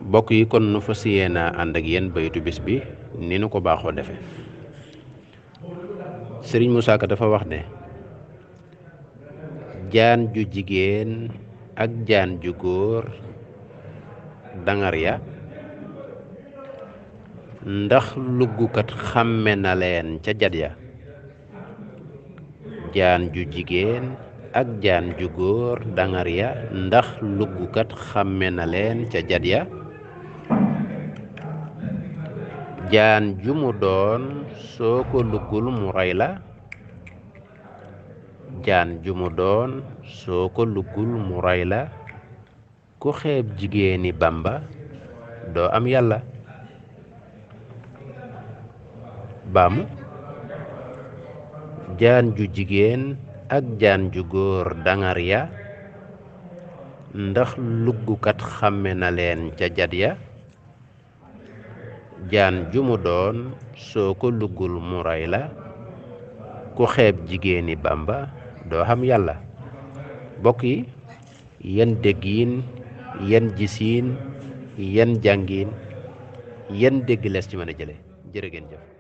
bokk yi kon nu fas yéene ànd ak yéen baytu bis bi ni nu ko baaxoo defe Sëriñ Musaa Ka dafa wax ne jaan ju jigéen ak jaan ju góor dangar ya ndax luggukat xàmme na leen ca jat ya. jaan ju jigéen ak jaan ju góor dangar ya ndax luggukat xàmme na leen ca jat ya. jaan ju mu doon soo ko luggul mu rey la. jaan ju mu doon soo ko luggul mu rey la. ku xeeb jigéeni Bamba doo am yàlla. baamu jaan ju jigéen ak jaan ju góor dangar ya ndax luggukat xàmme na leen ca jat ya. jaan ju mu doon soo ko luggul mu rey la. ku xeeb jigéeni Bamba doo xam yàlla. bokk yi yan déggiin yan gisiin yan jàngiin yan dégg lees ci mën a jële jërë ngeen jëf.